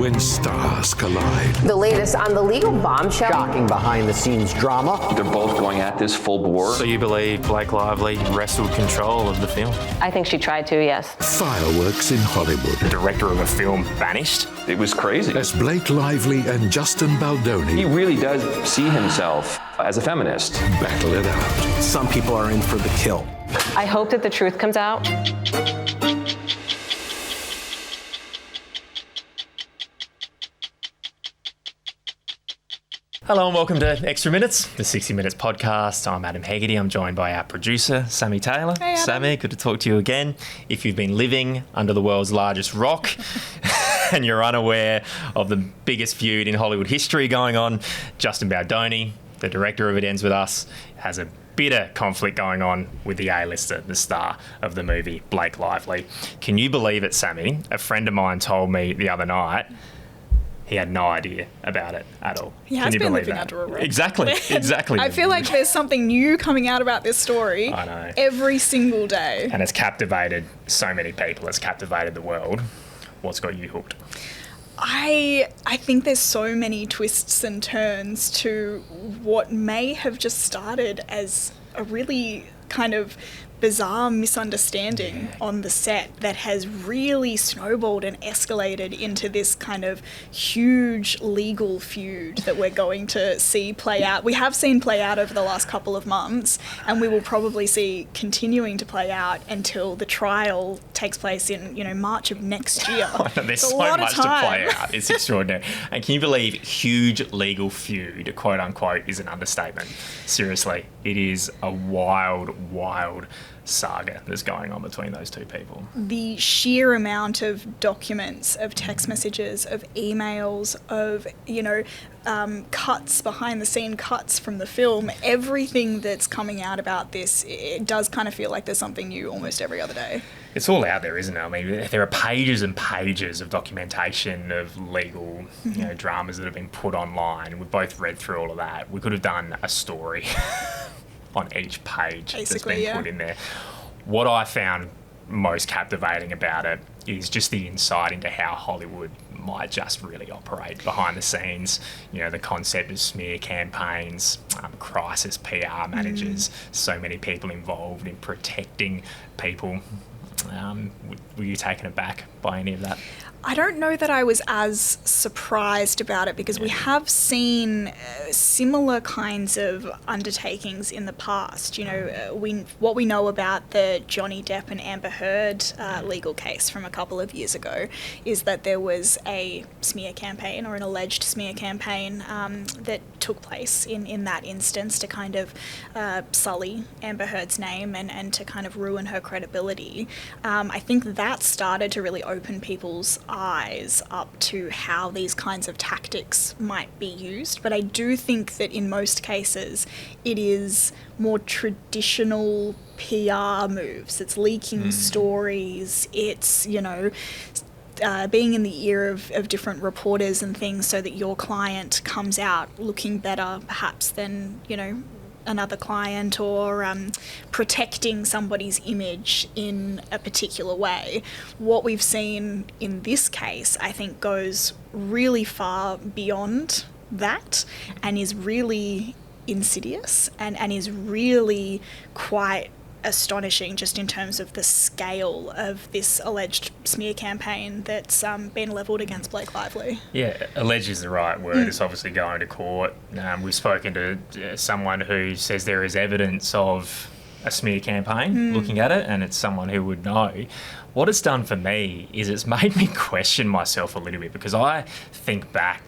when stars collide. The latest on the legal bombshell. Shocking behind-the-scenes drama. They're both going at this full bore. So you believe Blake Lively wrestled control of the film? I think she tried to, yes. Fireworks in Hollywood. The director of a film vanished? It was crazy. As Blake Lively and Justin Baldoni He really does see himself as a feminist. battle it out. Some people are in for the kill. I hope that the truth comes out. Hello and welcome to Extra Minutes, the 60 Minutes podcast. I'm Adam Hegarty. I'm joined by our producer, Sammi Taylor. Hey, Adam. Sammi, good to talk to you again. If you've been living under the world's largest rock and you're unaware of the biggest feud in Hollywood history going on, Justin Baldoni, the director of It Ends With Us, has a bitter conflict going on with the A-lister, the star of the movie, Blake Lively. Can you believe it, Sammi? A friend of mine told me the other night he had no idea about it at all. He has been living under a rock. Exactly. I feel like there's something new coming out about this story I know. every single day. And it's captivated so many people. It's captivated the world. What's got you hooked? I think there's so many twists and turns to what may have just started as a really kind of bizarre misunderstanding on the set that has really snowballed and escalated into this kind of huge legal feud that we're going to see play out. We have seen play out over the last couple of months, and we will probably see continuing to play out until the trial takes place in, March of next year. There's so much to play out. It's extraordinary. And can you believe huge legal feud, quote unquote, is an understatement? Seriously, it is a wild, wild saga that's going on between those two people. The sheer amount of documents, of text messages, of emails, of, cuts, behind the scene cuts from the film, everything that's coming out about this, it does kind of feel like there's something new almost every other day. It's all out there, isn't it? I mean, there are pages and pages of documentation of legal, dramas that have been put online. We've both read through all of that. We could have done a story on each page that's been put in there. What I found most captivating about it is just the insight into how Hollywood might just really operate behind the scenes. The concept of smear campaigns, crisis PR managers, so many people involved in protecting people. Were you taken aback by any of that? I don't know that I was as surprised about it because we have seen similar kinds of undertakings in the past. What we know about the Johnny Depp and Amber Heard legal case from a couple of years ago is that there was a smear campaign or an alleged smear campaign that took place in that instance to kind of sully Amber Heard's name and to kind of ruin her credibility. I think that started to really open people's eyes up to how these kinds of tactics might be used. But I do think that in most cases it is more traditional PR moves. It's leaking stories. It's, being in the ear of different reporters and things so that your client comes out looking better perhaps than, another client, or protecting somebody's image in a particular way. What we've seen in this case, I think, goes really far beyond that and is really insidious and is really quite astonishing just in terms of the scale of this alleged smear campaign that's been levelled against Blake Lively. Yeah, alleged is the right word. It's obviously going to court. We've spoken to someone who says there is evidence of a smear campaign, looking at it, and it's someone who would know. What it's done for me is it's made me question myself a little bit, because I think back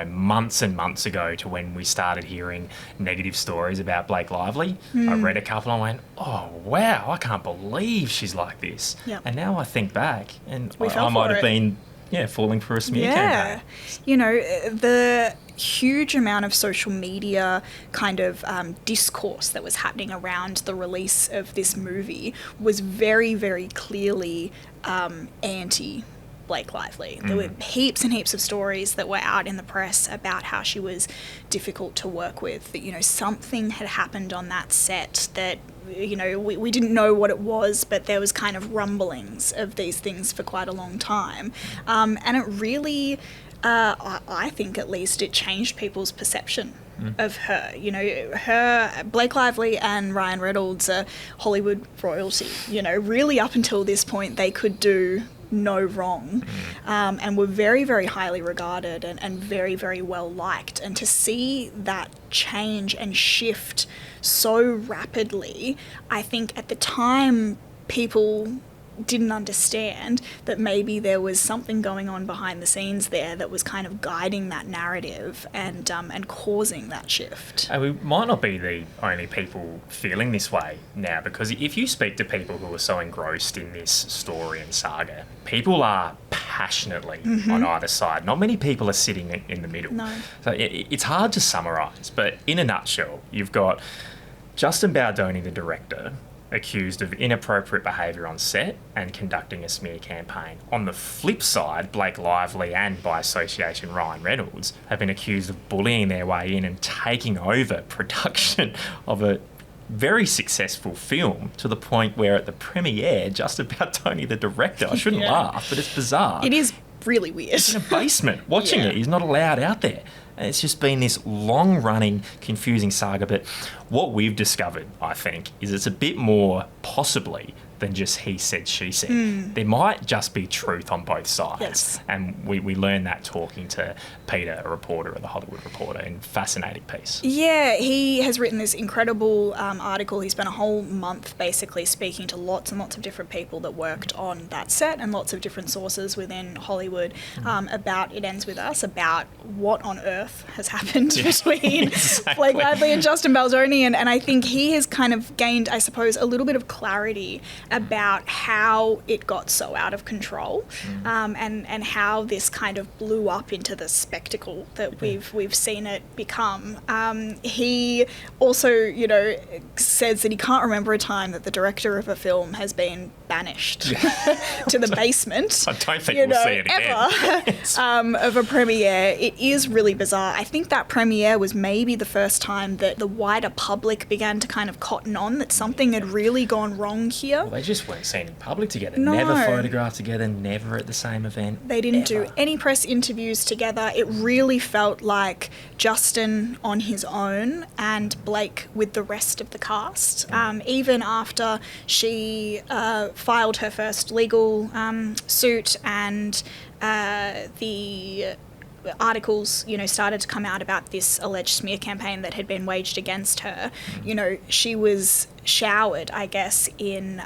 months and months ago to when we started hearing negative stories about Blake Lively. I read a couple and I went, oh, wow, I can't believe she's like this. Yep. And now I think back and I might have been falling for a smear campaign. The huge amount of social media kind of discourse that was happening around the release of this movie was very, very clearly anti Blake Lively. There were heaps and heaps of stories that were out in the press about how she was difficult to work with, that, something had happened on that set that, we didn't know what it was, but there was kind of rumblings of these things for quite a long time. And it really I think at least it changed people's perception of her. You know, Blake Lively and Ryan Reynolds are Hollywood royalty. You know, really up until this point they could do no wrong, and were very, very highly regarded and very, very well liked. And to see that change and shift so rapidly, I think at the time people didn't understand that maybe there was something going on behind the scenes there that was kind of guiding that narrative and causing that shift. And we might not be the only people feeling this way now, because if you speak to people who are so engrossed in this story and saga, people are passionately on either side. Not many people are sitting in the middle. No. So it's hard to summarise, but in a nutshell, you've got Justin Baldoni, the director, accused of inappropriate behaviour on set and conducting a smear campaign. On the flip side, Blake Lively and, by association, Ryan Reynolds have been accused of bullying their way in and taking over production of a very successful film, to the point where at the premiere, Justin Baldoni, the director, I shouldn't laugh, but it's bizarre. It is really weird. He's in a basement watching it. He's not allowed out there. And it's just been this long-running, confusing saga. But what we've discovered, I think, is it's a bit more, possibly, than just he said, she said. There might just be truth on both sides. Yes. And we learned that talking to Peter, a reporter at The Hollywood Reporter, in a fascinating piece. Yeah, he has written this incredible article. He spent a whole month basically speaking to lots and lots of different people that worked on that set and lots of different sources within Hollywood about It Ends With Us, about what on earth has happened between Exactly. Blake Lively and Justin Baldoni. And I think he has kind of gained, I suppose, a little bit of clarity about how it got so out of control, and how this kind of blew up into the spectacle that we've seen it become. He also, you know, says that he can't remember a time that the director of a film has been banished to the basement. I don't think you we'll know, see it again. ever, of a premiere. It is really bizarre. I think that premiere was maybe the first time that the wider public began to kind of cotton on that something had really gone wrong here. Well, they just weren't seen in public together. No. Never photographed together, never at the same event. They didn't ever. do any press interviews together. It really felt like Justin on his own and Blake with the rest of the cast. Even after she filed her first legal suit, and the articles, you know, started to come out about this alleged smear campaign that had been waged against her, you know, she was showered, I guess, in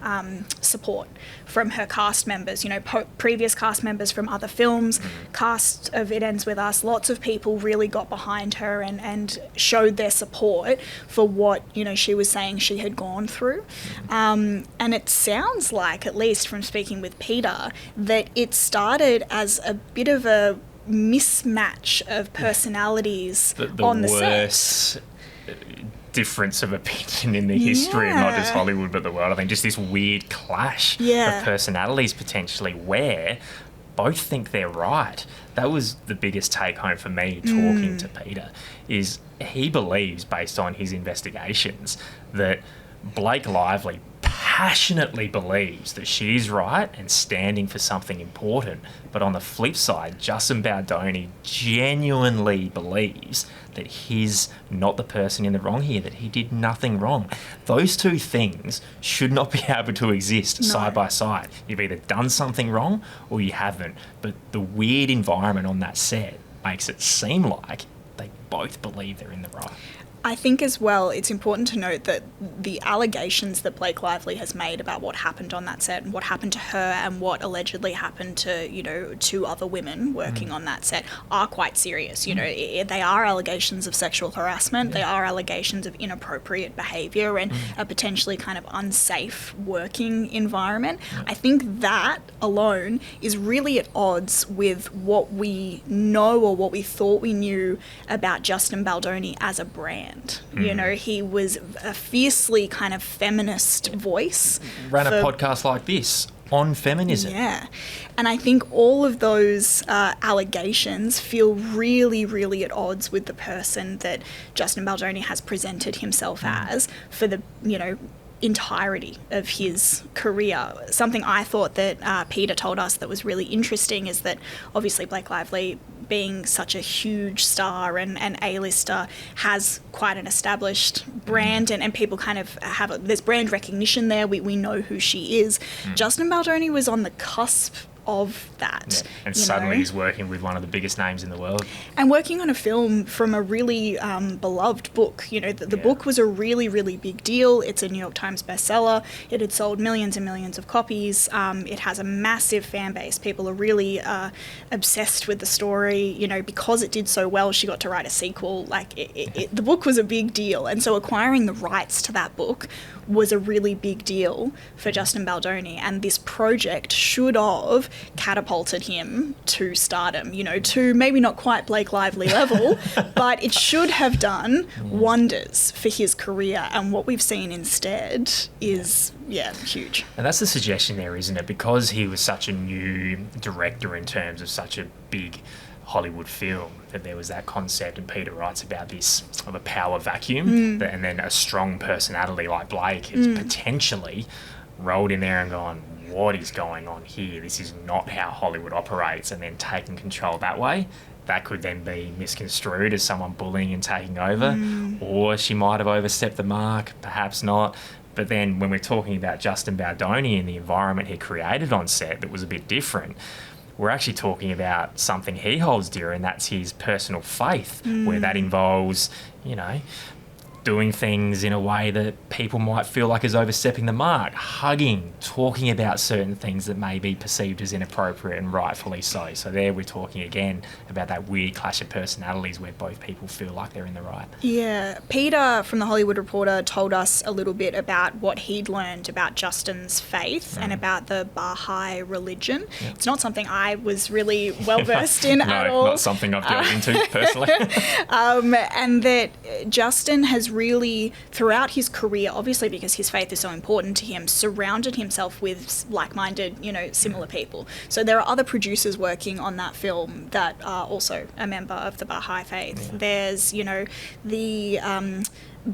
support from her cast members, you know, previous cast members from other films, cast of It Ends With Us. Lots of people really got behind her and showed their support for what, you know, she was saying she had gone through. And it sounds like, at least from speaking with Peter, that it started as a bit of a mismatch of personalities on the worst difference of opinion in the history of not just Hollywood but the world. I think just this weird clash of personalities potentially, where both think they're right. That was the biggest take home for me talking to Peter, is he believes, based on his investigations, that Blake Lively passionately believes that she's right and standing for something important. But on the flip side, Justin Baldoni genuinely believes that he's not the person in the wrong here, that he did nothing wrong. Those two things should not be able to exist side by side. You've either done something wrong or you haven't. But the weird environment on that set makes it seem like they both believe they're in the right. I think as well, it's important to note that the allegations that Blake Lively has made about what happened on that set and what happened to her and what allegedly happened to, you know, two other women working on that set are quite serious. You know, they are allegations of sexual harassment. They are allegations of inappropriate behaviour and a potentially kind of unsafe working environment. I think that alone is really at odds with what we know or what we thought we knew about Justin Baldoni as a brand. You know, he was a fiercely kind of feminist voice. Ran a podcast like this on feminism. Yeah. And I think all of those allegations feel really, really at odds with the person that Justin Baldoni has presented himself as for the, you know, entirety of his career. Something I thought that Peter told us that was really interesting is that obviously Blake Lively, being such a huge star and A-lister, has quite an established brand, and people kind of there's brand recognition there. We know who she is. Justin Baldoni was on the cusp of that. Yeah. And suddenly he's working with one of the biggest names in the world. And working on a film from a really beloved book. The book was a really, really big deal. It's a New York Times bestseller. It had sold millions and millions of copies. It has a massive fan base. People are really obsessed with the story. Because it did so well, she got to write a sequel. The book was a big deal. And so acquiring the rights to that book was a really big deal for Justin Baldoni, and this project should have catapulted him to stardom, to maybe not quite Blake Lively level, but it should have done wonders for his career, and what we've seen instead is, huge. And that's the suggestion there, isn't it? Because he was such a new director in terms of such a big Hollywood film, that there was that concept, and Peter writes about this, of a power vacuum, and then a strong personality like Blake is potentially rolled in there and gone, what is going on here? This is not how Hollywood operates, and then taking control that way. That could then be misconstrued as someone bullying and taking over, or she might have overstepped the mark, perhaps not. But then when we're talking about Justin Baldoni and the environment he created on set that was a bit different, we're actually talking about something he holds dear, and that's his personal faith, where that involves, doing things in a way that people might feel like is overstepping the mark, hugging, talking about certain things that may be perceived as inappropriate, and rightfully so. So there we're talking again about that weird clash of personalities where both people feel like they're in the right. Yeah. Peter from The Hollywood Reporter told us a little bit about what he'd learned about Justin's faith and about the Baha'i religion. Yep. It's not something I was really well versed in at all. No, not something I've delved into personally. And that Justin has really, throughout his career, obviously because his faith is so important to him, surrounded himself with like-minded, similar people. So there are other producers working on that film that are also a member of the Baha'i faith. Yeah. There's, the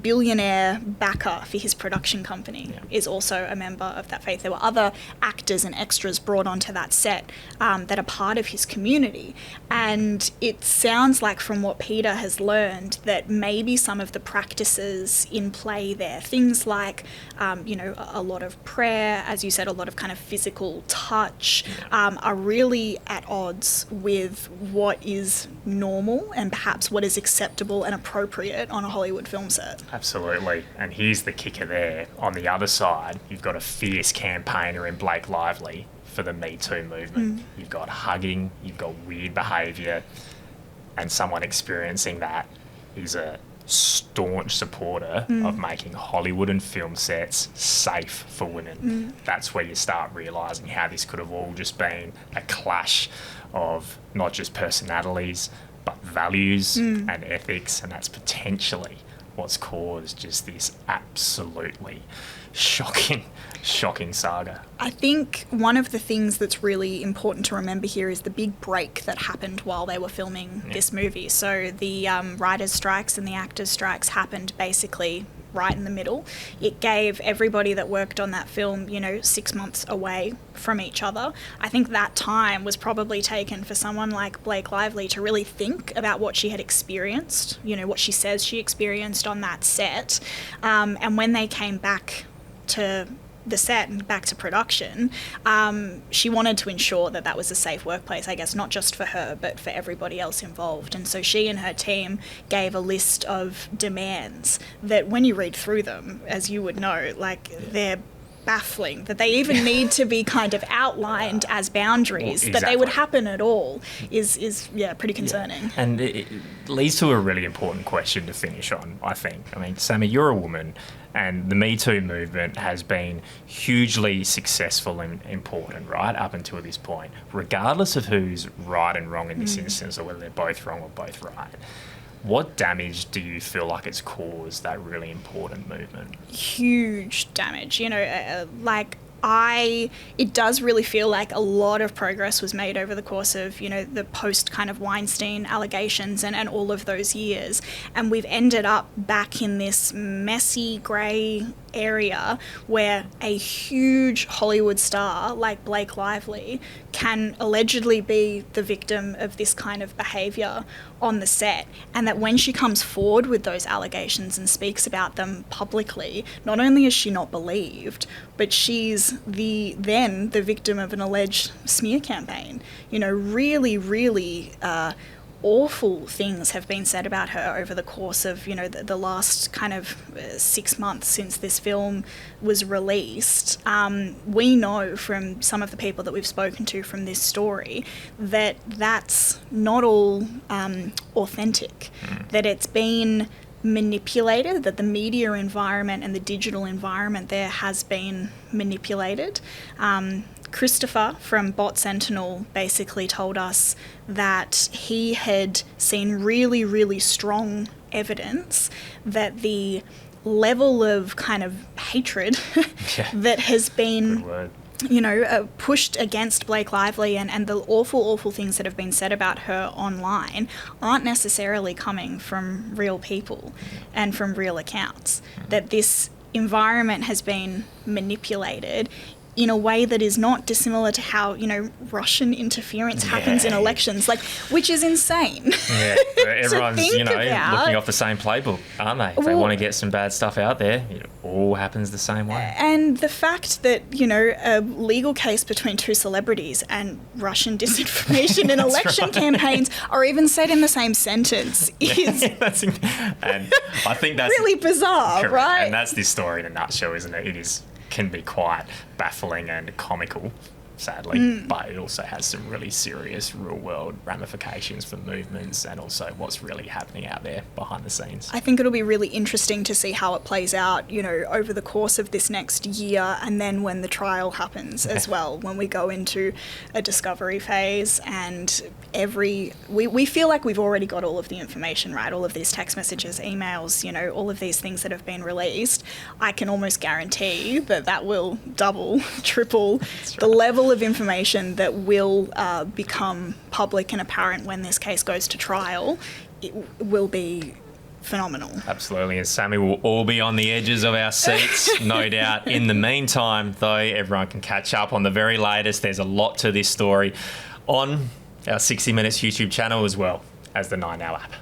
billionaire backer for his production company is also a member of that faith. There were other actors and extras brought onto that set that are part of his community. And it sounds like, from what Peter has learned, that maybe some of the practices in play there, things like, a lot of prayer, as you said, a lot of kind of physical touch, are really at odds with what is normal and perhaps what is acceptable and appropriate on a Hollywood film set. Absolutely. And here's the kicker there. On the other side, you've got a fierce campaigner in Blake Lively for the Me Too movement. You've got hugging, you've got weird behaviour, and someone experiencing that is a staunch supporter of making Hollywood and film sets safe for women. That's where you start realising how this could have all just been a clash of not just personalities, but values and ethics, and that's potentially what's caused just this absolutely shocking saga. I think one of the things that's really important to remember here is the big break that happened while they were filming this movie. So the writers' strikes and the actors' strikes happened basically right in the middle. It gave everybody that worked on that film, 6 months away from each other. I think that time was probably taken for someone like Blake Lively to really think about what she had experienced, what she says she experienced on that set. And when they came back to the set and back to production, she wanted to ensure that was a safe workplace, I guess, not just for her, but for everybody else involved. And so she and her team gave a list of demands that, when you read through them, as you would know, they're baffling, that they even need to be kind of outlined as boundaries, that they would happen at all is pretty concerning. Yeah. And it leads to a really important question to finish on, I think. I mean, Sammi, you're a woman, and the Me Too movement has been hugely successful and important, right, up until this point, regardless of who's right and wrong in this instance, or whether they're both wrong or both right. What damage do you feel like it's caused, that really important movement? Huge damage. it does really feel like a lot of progress was made over the course of, you know, the post kind of Weinstein allegations and all of those years. And we've ended up back in this messy grey area where a huge Hollywood star like Blake Lively can allegedly be the victim of this kind of behaviour on the set, and that when she comes forward with those allegations and speaks about them publicly, not only is she not believed, but she's the victim of an alleged smear campaign. You know, really awful things have been said about her over the course of, you know, the last kind of 6 months since this film was released. We know from some of the people that we've spoken to from this story that that's not all authentic, that it's been manipulated, that the media environment and the digital environment there has been manipulated. Christopher from Bot Sentinel basically told us that he had seen really strong evidence that the level of kind of hatred that has been, you know, pushed against Blake Lively and the awful things that have been said about her online aren't necessarily coming from real people and from real accounts. That this environment has been manipulated in a way that is not dissimilar to how, you know, Russian interference happens in elections, like, which is insane. Yeah, everyone's, you know, looking off the same playbook, aren't they? If they want to get some bad stuff out there, it all happens the same way. And the fact that, you know, a legal case between two celebrities and Russian disinformation in election campaigns are even said in the same sentence is and I think that's really bizarre, correct. right? And that's this story in a nutshell, isn't it? Can be quite baffling and comical, sadly, but it also has some really serious real-world ramifications for movements and also what's really happening out there behind the scenes. I think it'll be really interesting to see how it plays out, you know, over the course of this next year, and then when the trial happens as well, when we go into a discovery phase and we feel like we've already got all of the information, right? All of these text messages, emails, you know, all of these things that have been released. I can almost guarantee that will double, triple the level of information that will become public and apparent when this case goes to trial. It will be phenomenal. Absolutely, and Sammi will all be on the edges of our seats, no doubt. In the meantime, though, everyone can catch up on the very latest. There's a lot to this story on our 60 Minutes YouTube channel as well as the 9 Now app.